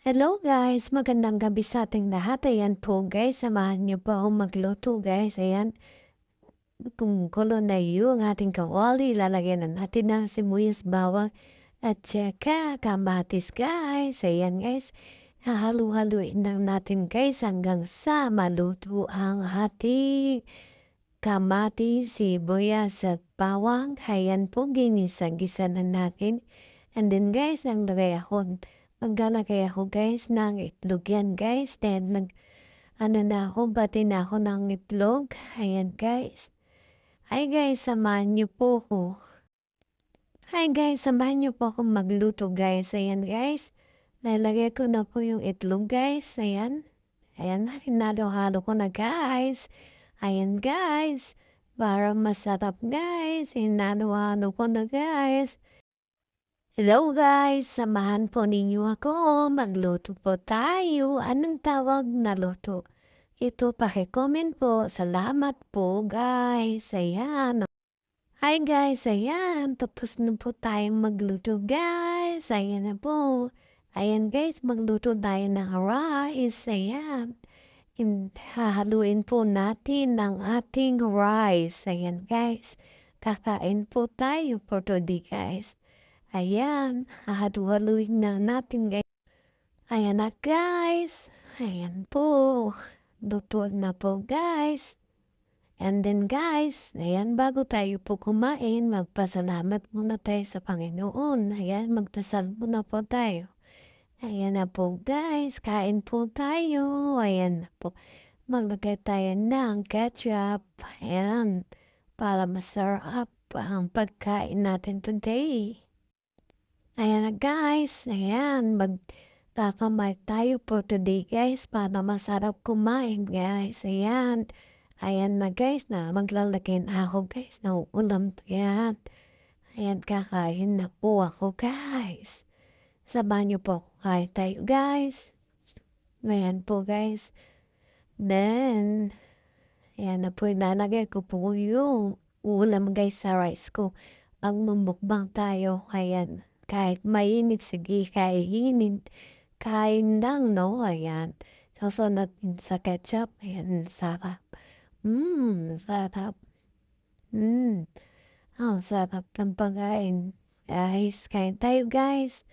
Hello guys! Magandang gabi sa ating lahat. Ayan po guys, samahan niyo po akong magluto guys. Ayan, kumukulo na yung ating kawali. Lalagyan na natin ng sibuyas, bawang at saka kamatis guys. Ayan guys, hahalu-haluin lang natin guys hanggang sa maluto ang ating kamatis, sibuyas at bawang. Ayan po, ginisa-gisa na natin. And then guys, maglalagay ako guys ng itlog yan guys. Then bati na ako ng itlog. Ayan guys. Hi guys, samahan niyo po ko. Hi guys, samahan niyo po akong magluto guys. Ayan guys. Lalagay ko na po yung itlog guys. Ayan. Ayan, hinalo-halo ko na guys. Ayan guys. Para masarap guys. Hinalo-halo ko na guys. Hello guys! Samahan po ninyo ako. Magluto po tayo. Anong tawag na luto? Ito, paki-comment po. Salamat po guys. Ayan. Hi guys! Ayan. Tapos na po tayong magluto guys. Ayan na po. Ayan guys, magluto tayo ng rice. Ayan. Hahaluin po natin ang ating rice. Ayan guys. Kakain po tayo for today guys. Ayan, hahalu-haluin na natin guys. Ayan na guys. Ayan po. Luto na po guys. And then guys, ayan, bago tayo po kumain, magpasalamat muna tayo sa Panginoon. Ayan, magdasal muna po tayo. Ayan na po guys, kain po tayo. Ayan na po. Maglagay tayo ng ketchup. Ayan, para masarap ang pagkain natin today. Ayan na guys, ayan, magkakamay tayo for today guys para masarap kumain guys. Ayan, ayan na guys na maglalagay na ako guys ng ulam. Ayan, ayan, kakain na po ako guys. Sabahan niyo po kain tayo guys. Ayan po guys. Then, ayan na po, ilalagay ko po yung ulam guys sa rice ko. Pag mumukbang tayo, ayan. Kahit mainit, sige, kainin. Kain lang, no? Ayan. Sausaw natin sa ketchup. Ayan, sarap. Sarap. Ang sarap ng pagkain. Guys, kain tayo, guys.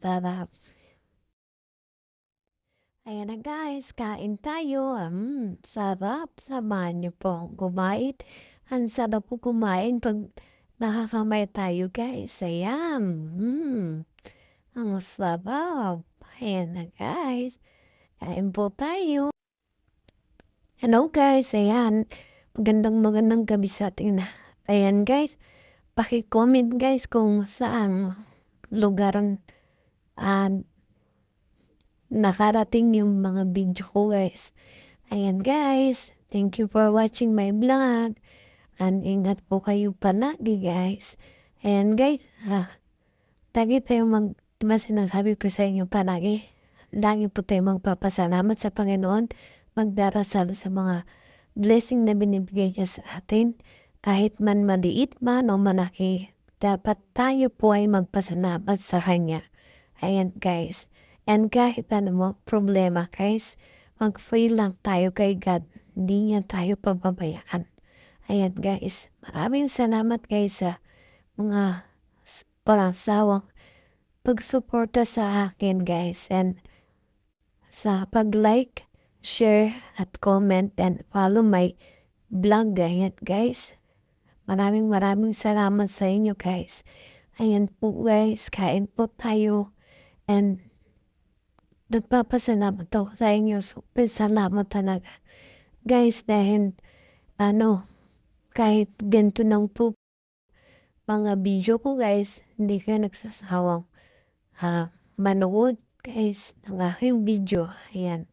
Sarap. Ayan na, guys. Kain tayo. Sarap. Samahan niyo po ang kumain. Ang sarap po kumain pag nakakamay tayo, guys. Ayan. Ang sarap. Ayan na guys. Kain po tayo. Hello guys. Ayan. Magandang gabi sa ating na. Ayan guys. Paki-comment guys kung saan lugar nakarating yung mga video ko guys. Ayan guys. Thank you for watching my vlog. And ingat po kayo palagi guys. Ayan guys. Lagi tayo sinasabi ko sa inyo palagi. Lagi po tayo magpapasalamat sa Panginoon. Magdarasal sa mga blessing na binibigay niya sa atin. Kahit man maliit man o malaki, dapat tayo po ay magpasalamat sa Kanya. Ayan guys. And kahit problema guys, mag-pray lang tayo kay God. Hindi niya tayo pababayaan. Ayan guys. Maraming salamat guys sa mga parang pagsuporta sa akin guys, and sa pag-like, share at comment and follow my vlog guys. Maraming salamat sa inyo guys. Ayan po guys, kain po tayo, and nagpapasalamat ako sa inyo. Super salamat talaga guys, dahil kahit ganito ng po mga video ko guys, hindi kayo nagsasawang manood guys ng aking video. Ayan.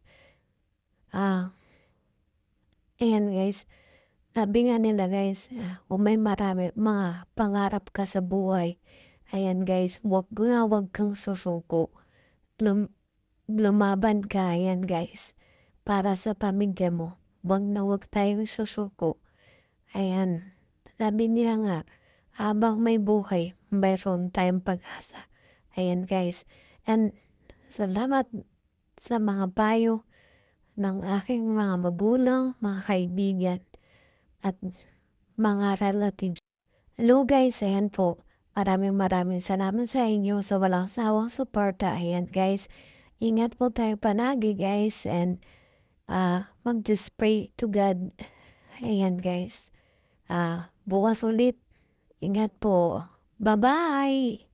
Ayan guys. Sabi nga nila guys, kung may marami mga pangarap ka sa buhay, ayan guys, wag kang susuko. Lumaban ka, ayan guys, para sa pamilya mo. Wag tayong susuko. Ayan. Sabi niya nga, habang may buhay, mayroon tayong pag-asa. Ayan guys. And Salamat sa mga payo ng aking mga magulang, mga kaibigan, at mga relatives. Hello guys, ayan po. Maraming salamat sa inyo sa walang sawang suporta. Ayan guys, ingat po tayo palagi guys and mag-just pray to God. Ayan guys, bukas ulit. Ingat po. Bye-bye!